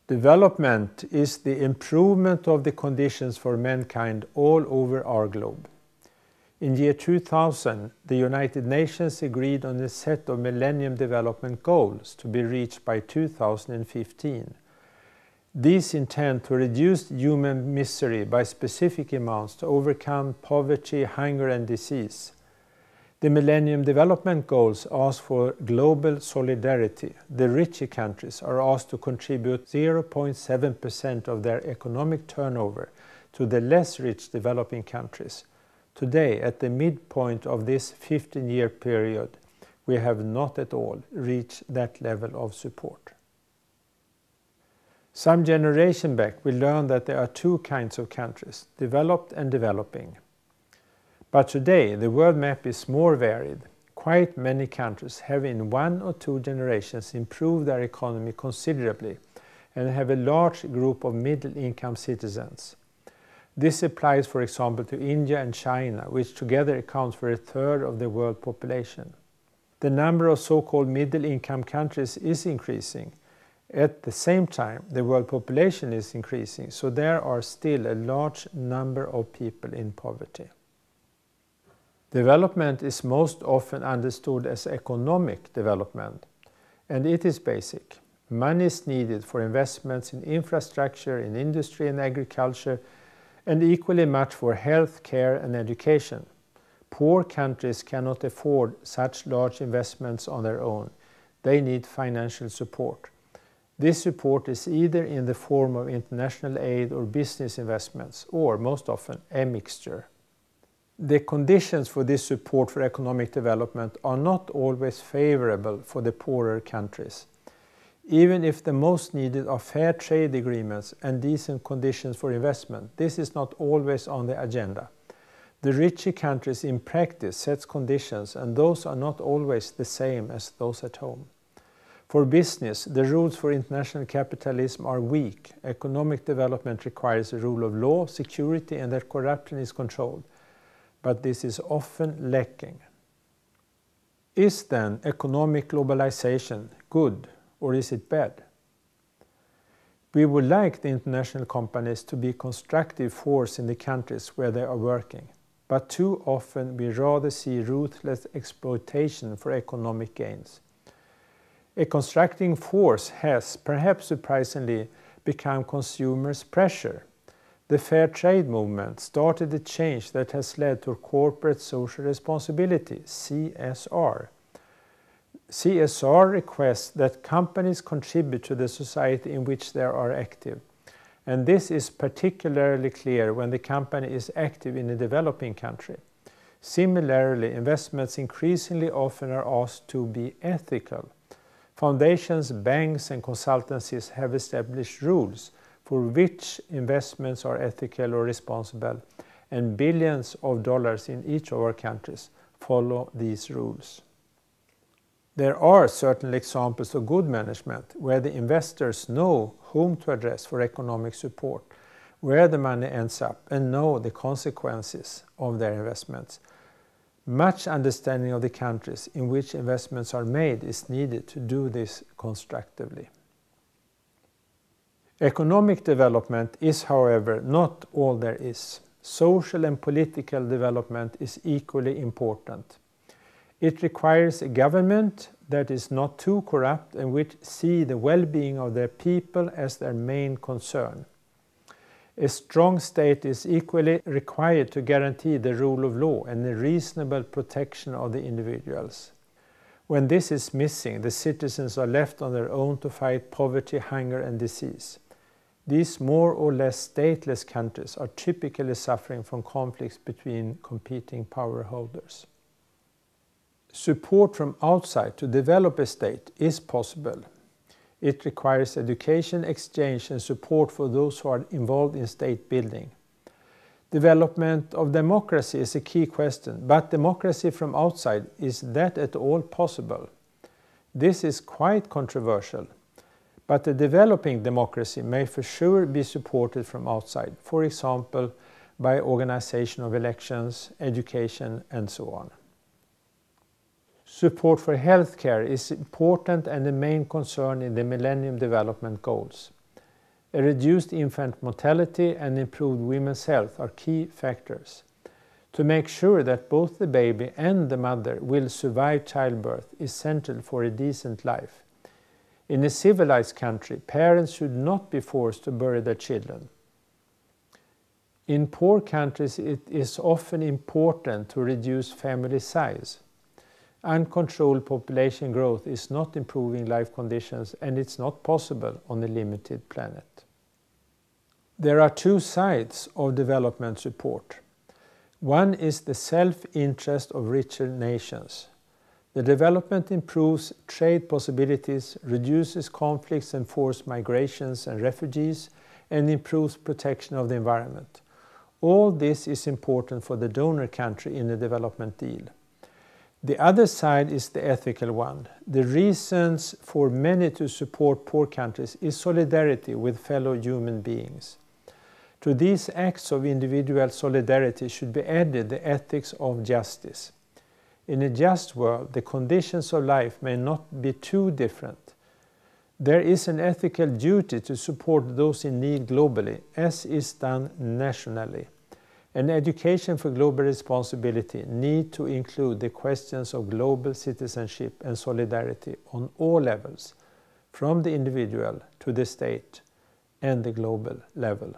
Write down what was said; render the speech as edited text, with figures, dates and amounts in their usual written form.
Development is the improvement of the conditions for mankind all over our globe. In year 2000, the United Nations agreed on a set of Millennium Development Goals to be reached by 2015. These intend to reduce human misery by specific amounts to overcome poverty, hunger and disease. The Millennium Development Goals ask for global solidarity. The richer countries are asked to contribute 0.7% of their economic turnover to the less rich developing countries. Today, at the midpoint of this 15-year period, we have not at all reached that level of support. Some generation back, we learned that there are two kinds of countries, developed and developing. But today, the world map is more varied. Quite many countries have in 1 or 2 generations improved their economy considerably and have a large group of middle-income citizens. This applies, for example, to India and China, which together account for 1/3 of the world population. The number of so-called middle-income countries is increasing. At the same time, the world population is increasing, so there are still a large number of people in poverty. Development is most often understood as economic development, and it is basic. Money is needed for investments in infrastructure, in industry and agriculture, and equally much for health care and education. Poor countries cannot afford such large investments on their own. They need financial support. This support is either in the form of international aid or business investments, or most often a mixture. The conditions for this support for economic development are not always favorable for the poorer countries. Even if the most needed are fair trade agreements and decent conditions for investment, this is not always on the agenda. The richer countries in practice set conditions, and those are not always the same as those at home. For business, the rules for international capitalism are weak. Economic development requires a rule of law, security, and that corruption is controlled. But this is often lacking. Is then economic globalization good, or is it bad? We would like the international companies to be a constructive force in the countries where they are working, but too often we rather see ruthless exploitation for economic gains. A constructing force has, perhaps surprisingly, become consumers' pressure. The fair trade movement started a change that has led to corporate social responsibility, CSR. CSR requests that companies contribute to the society in which they are active. And this is particularly clear when the company is active in a developing country. Similarly, investments increasingly often are asked to be ethical. Foundations, banks and consultancies have established rules for which investments are ethical or responsible, and billions of dollars in each of our countries follow these rules. There are certainly examples of good management where the investors know whom to address for economic support, where the money ends up, and know the consequences of their investments. Much understanding of the countries in which investments are made is needed to do this constructively. Economic development is, however, not all there is. Social and political development is equally important. It requires a government that is not too corrupt and which see the well-being of their people as their main concern. A strong state is equally required to guarantee the rule of law and the reasonable protection of the individuals. When this is missing, the citizens are left on their own to fight poverty, hunger and disease. These more or less stateless countries are typically suffering from conflicts between competing power holders. Support from outside to develop a state is possible. It requires education, exchange and support for those who are involved in state building. Development of democracy is a key question, but democracy from outside, is that at all possible? This is quite controversial, but a developing democracy may for sure be supported from outside, for example, by organization of elections, education and so on. Support for healthcare is important and the main concern in the Millennium Development Goals. A reduced infant mortality and improved women's health are key factors. To make sure that both the baby and the mother will survive childbirth is essential for a decent life. In a civilized country, parents should not be forced to bury their children. In poor countries, it is often important to reduce family size. Uncontrolled population growth is not improving life conditions, and it's not possible on a limited planet. There are two sides of development support. One is the self-interest of richer nations. The development improves trade possibilities, reduces conflicts and forced migrations and refugees, and improves protection of the environment. All this is important for the donor country in the development deal. The other side is the ethical one. The reasons for many to support poor countries is solidarity with fellow human beings. To these acts of individual solidarity should be added the ethics of justice. In a just world, the conditions of life may not be too different. There is an ethical duty to support those in need globally, as is done nationally. And education for global responsibility need to include the questions of global citizenship and solidarity on all levels, from the individual to the state and the global level.